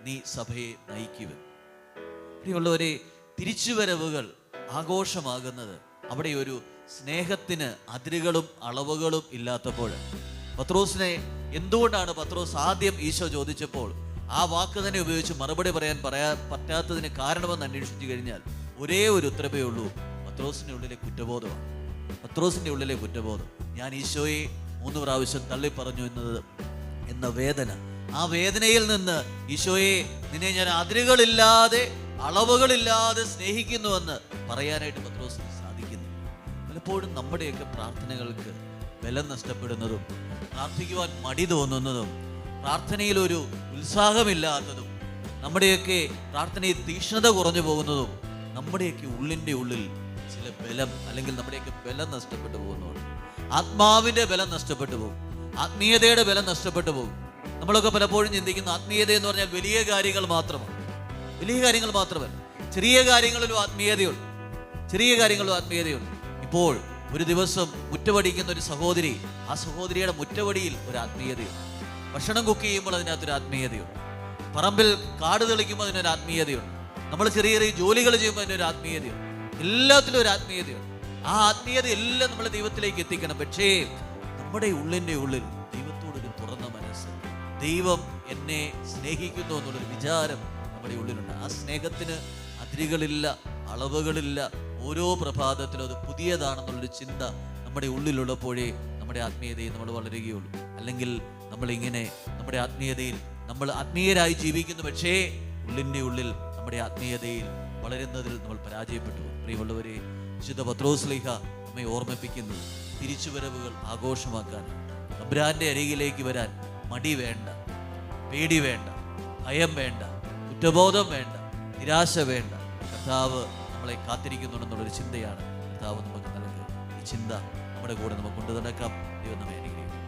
നീ സഭയെ നയിക്കുവൻ. പ്രിയമുള്ളവരെ, തിരിച്ചുവരവുകൾ ആഘോഷമാകുന്നത് അവിടെ ഒരു സ്നേഹത്തിന് അതിരുകളും അളവുകളും ഇല്ലാത്തപ്പോൾ. പത്രോസിനെ എന്തുകൊണ്ടാണ് പത്രോസ് ആദ്യം ഈശോ ചോദിച്ചപ്പോൾ ആ വാക്ക് തന്നെ ഉപയോഗിച്ച് മറുപടി പറയാൻ പറ്റാത്തതിന് കാരണമെന്ന് അന്വേഷിച്ചു കഴിഞ്ഞാൽ ഒരേ ഒരു ഉത്തരവേ ഉള്ളൂ: പത്രോസിന്റെ ഉള്ളിലെ കുറ്റബോധമാണ്. പത്രോസിന്റെ ഉള്ളിലെ കുറ്റബോധം. ഞാൻ ഈശോയെ 3 പ്രാവശ്യം തള്ളി പറഞ്ഞു എന്ന വേദന. ആ വേദനയിൽ നിന്ന് ഈശോയെ, നിന്നെ ഞാൻ അതിരുകളില്ലാതെ അളവുകളില്ലാതെ സ്നേഹിക്കുന്നുവെന്ന് പറയാനായിട്ട് പത്രോസിന് സാധിക്കുന്നു. പലപ്പോഴും നമ്മുടെയൊക്കെ പ്രാർത്ഥനകൾക്ക് ബലം നഷ്ടപ്പെടുന്നതും, പ്രാർത്ഥിക്കുവാൻ മടി തോന്നുന്നതും, പ്രാർത്ഥനയിൽ ഒരു ഉത്സാഹമില്ലാത്തതും, നമ്മുടെയൊക്കെ പ്രാർത്ഥനയിൽ തീക്ഷ്ണത കുറഞ്ഞു പോകുന്നതും നമ്മുടെയൊക്കെ ഉള്ളിൻ്റെ ഉള്ളിൽ ചില ബലം, അല്ലെങ്കിൽ നമ്മുടെയൊക്കെ ബലം നഷ്ടപ്പെട്ടു പോകുന്നതാണ്. ആത്മാവിൻ്റെ ബലം നഷ്ടപ്പെട്ടു പോകും, ആത്മീയതയുടെ ബലം നഷ്ടപ്പെട്ടു പോകും. നമ്മളൊക്കെ പലപ്പോഴും ചിന്തിക്കുന്ന ആത്മീയത എന്ന് പറഞ്ഞാൽ വലിയ കാര്യങ്ങൾ മാത്രമാണ്. വലിയ കാര്യങ്ങൾ മാത്രമല്ല, ചെറിയ കാര്യങ്ങളിലും ആത്മീയതയുണ്ട്. ചെറിയ കാര്യങ്ങളിലും ആത്മീയതയുണ്ട്. ഇപ്പോൾ ഒരു ദിവസം മുറ്റപടിക്കുന്ന ഒരു സഹോദരി, ആ സഹോദരിയുടെ മുറ്റപടിയിൽ ഒരു ആത്മീയതയുണ്ട്. ഭക്ഷണം കുക്ക് ചെയ്യുമ്പോൾ അതിനകത്തൊരു ആത്മീയതയുണ്ട്. പറമ്പിൽ കാട് തെളിക്കുമ്പോൾ അതിനൊരു ആത്മീയതയുണ്ട്. നമ്മൾ ചെറിയ ചെറിയ ജോലികൾ ചെയ്യുമ്പോൾ അതിനൊരു ആത്മീയതയുണ്ട്. എല്ലാത്തിലും ഒരു ആത്മീയതയുണ്ട്. ആ ആത്മീയത എല്ലാം നമ്മൾ ദൈവത്തിലേക്ക് എത്തിക്കണം. പക്ഷേ നമ്മുടെ ഉള്ളിൻ്റെ ഉള്ളിൽ ദൈവത്തോടൊരു തുറന്ന മനസ്സ്, ദൈവം എന്നെ സ്നേഹിക്കുന്നു എന്നുള്ളൊരു വിചാരം നമ്മുടെ ഉള്ളിലുണ്ട്. ആ സ്നേഹത്തിന് അതിരുകളില്ല, അളവുകളില്ല. ഓരോ പ്രഭാതത്തിലും അത് പുതിയതാണെന്നുള്ളൊരു ചിന്ത നമ്മുടെ ഉള്ളിലുള്ളപ്പോഴേ നമ്മുടെ ആത്മീയതയിൽ നമ്മൾ വളരുകയുള്ളൂ. അല്ലെങ്കിൽ നമ്മളിങ്ങനെ നമ്മുടെ ആത്മീയതയിൽ നമ്മൾ ആത്മീയരായി ജീവിക്കുന്നു, പക്ഷേ ഉള്ളിൻ്റെ ഉള്ളിൽ നമ്മുടെ ആത്മീയതയിൽ വളരുന്നതിൽ നമ്മൾ പരാജയപ്പെട്ടു. പ്രിയമുള്ളവരെ, വിശുദ്ധ പത്രോസ്ലീഹ നമ്മെ ഓർമ്മിപ്പിക്കുന്നു, തിരിച്ചുവരവുകൾ ആഘോഷമാക്കാൻ, തമ്പുരാന്റെ അരികിലേക്ക് വരാൻ മടി വേണ്ട, പേടി വേണ്ട, ഭയം വേണ്ട, കുറ്റബോധം വേണ്ട, നിരാശ വേണ്ട. കർത്താവ് നമ്മളെ കാത്തിരിക്കുന്നുണ്ടെന്നുള്ളൊരു ചിന്തയാണ് കർത്താവ് നമുക്ക് നൽകുന്നത്. ഈ ചിന്ത നമ്മുടെ കൂടെ നമുക്ക് കൊണ്ടു നടക്കാം. ദൈവം നമ്മെ അനുഗ്രഹിക്കും.